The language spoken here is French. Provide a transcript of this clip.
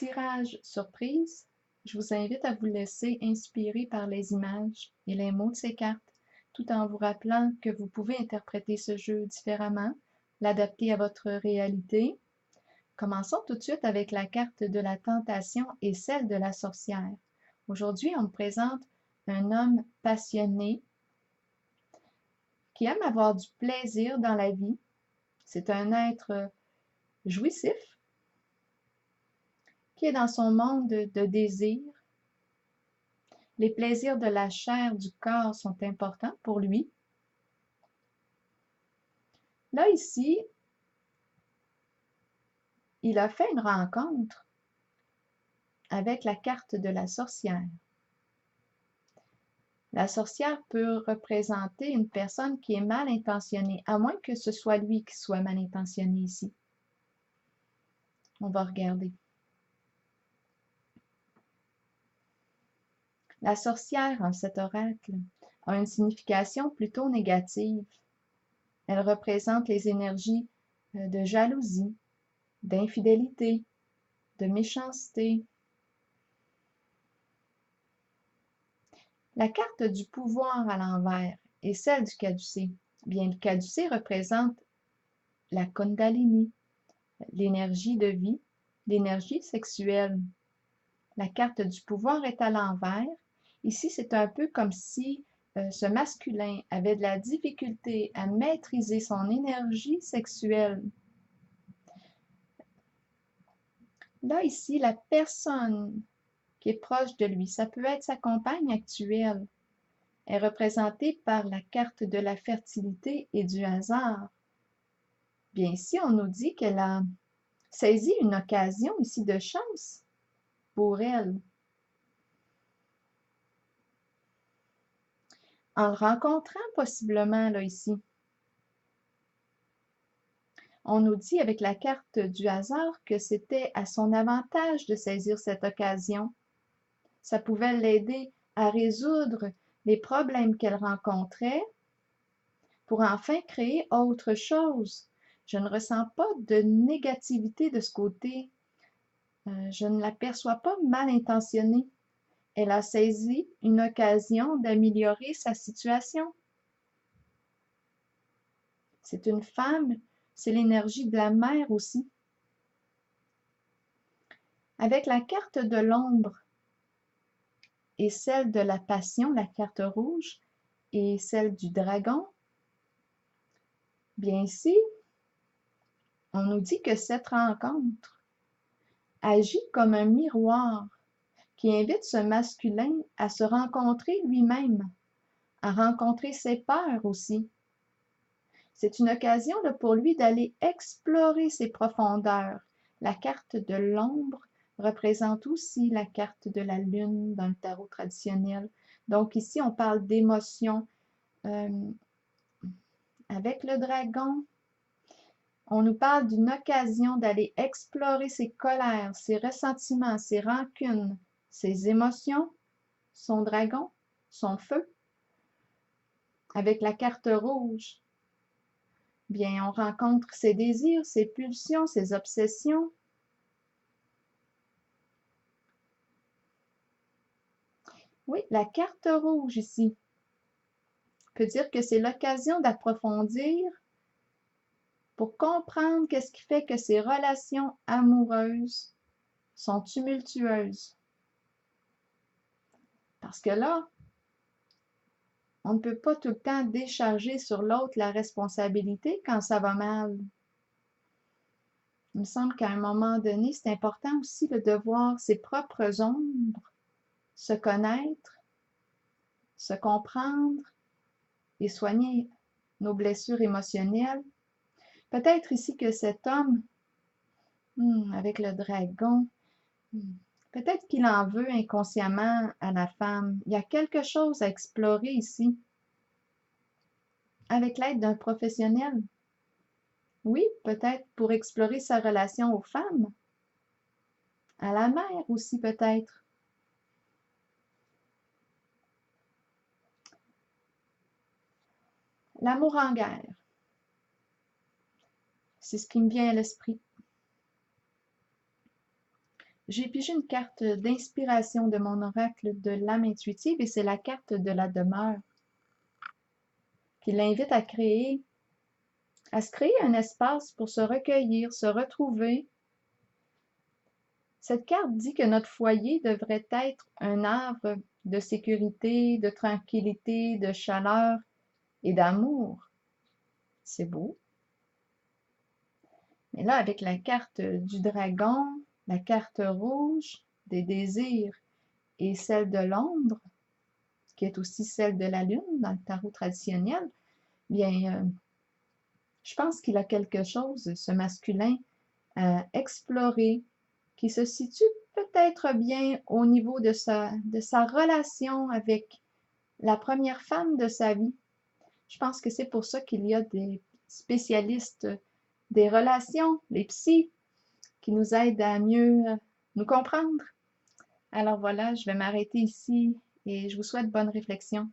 tirage surprise, je vous invite à vous laisser inspirer par les images et les mots de ces cartes, tout en vous rappelant que vous pouvez interpréter ce jeu différemment, l'adapter à votre réalité. Commençons tout de suite avec la carte de la tentation et celle de la sorcière. Aujourd'hui, on me présente un homme passionné qui aime avoir du plaisir dans la vie. C'est un être jouissif qui est dans son monde de désir. Les plaisirs de la chair, du corps sont importants pour lui. Là, ici, il a fait une rencontre avec la carte de la sorcière. La sorcière peut représenter une personne qui est mal intentionnée, à moins que ce soit lui qui soit mal intentionné ici. On va regarder. La sorcière, en cet oracle, a une signification plutôt négative. Elle représente les énergies de jalousie, d'infidélité, de méchanceté. La carte du pouvoir à l'envers et celle du caducée. Bien, le caducée représente la Kundalini, l'énergie de vie, l'énergie sexuelle. La carte du pouvoir est à l'envers. Ici, c'est un peu comme si ce masculin avait de la difficulté à maîtriser son énergie sexuelle. Là, ici, la personne qui est proche de lui, ça peut être sa compagne actuelle, est représentée par la carte de la fertilité et du hasard. Bien, ici, on nous dit qu'elle a saisi une occasion ici de chance pour elle. En le rencontrant possiblement, là, ici. On nous dit avec la carte du hasard que c'était à son avantage de saisir cette occasion. Ça pouvait l'aider à résoudre les problèmes qu'elle rencontrait pour enfin créer autre chose. Je ne ressens pas de négativité de ce côté. Je ne la perçois pas mal intentionnée. Elle a saisi une occasion d'améliorer sa situation. C'est une femme, c'est l'énergie de la mère aussi. Avec la carte de l'ombre et celle de la passion, la carte rouge, et celle du dragon, bien ici, on nous dit que cette rencontre agit comme un miroir qui invite ce masculin à se rencontrer lui-même, à rencontrer ses peurs aussi. C'est une occasion là, pour lui d'aller explorer ses profondeurs. La carte de l'ombre représente aussi la carte de la lune dans le tarot traditionnel. Donc ici, on parle d'émotions. Avec le dragon, on nous parle d'une occasion d'aller explorer ses colères, ses ressentiments, ses rancunes, ses émotions, son dragon, son feu. Avec la carte rouge, bien, on rencontre ses désirs, ses pulsions, ses obsessions. Oui, la carte rouge ici peut dire que c'est l'occasion d'approfondir pour comprendre qu'est-ce qui fait que ces relations amoureuses sont tumultueuses. Parce que là, on ne peut pas tout le temps décharger sur l'autre la responsabilité quand ça va mal. Il me semble qu'à un moment donné, c'est important aussi de voir ses propres ombres, se connaître, se comprendre et soigner nos blessures émotionnelles. Peut-être ici que cet homme, avec le dragon, peut-être qu'il en veut inconsciemment à la femme. Il y a quelque chose à explorer ici, avec l'aide d'un professionnel. Oui, peut-être pour explorer sa relation aux femmes, à la mère aussi peut-être. L'amour en guerre, c'est ce qui me vient à l'esprit. J'ai pigé une carte d'inspiration de mon oracle de l'âme intuitive et c'est la carte de la demeure qui l'invite à se créer un espace pour se recueillir, se retrouver. Cette carte dit que notre foyer devrait être un havre de sécurité, de tranquillité, de chaleur et d'amour. C'est beau. Mais là, avec la carte du dragon, la carte rouge des désirs et celle de l'ombre, qui est aussi celle de la lune dans le tarot traditionnel, bien, je pense qu'il a quelque chose, ce masculin, à explorer, qui se situe peut-être bien au niveau de sa relation avec la première femme de sa vie. Je pense que c'est pour ça qu'il y a des spécialistes des relations, les psys, qui nous aident à mieux nous comprendre. Alors voilà, je vais m'arrêter ici et je vous souhaite bonne réflexion.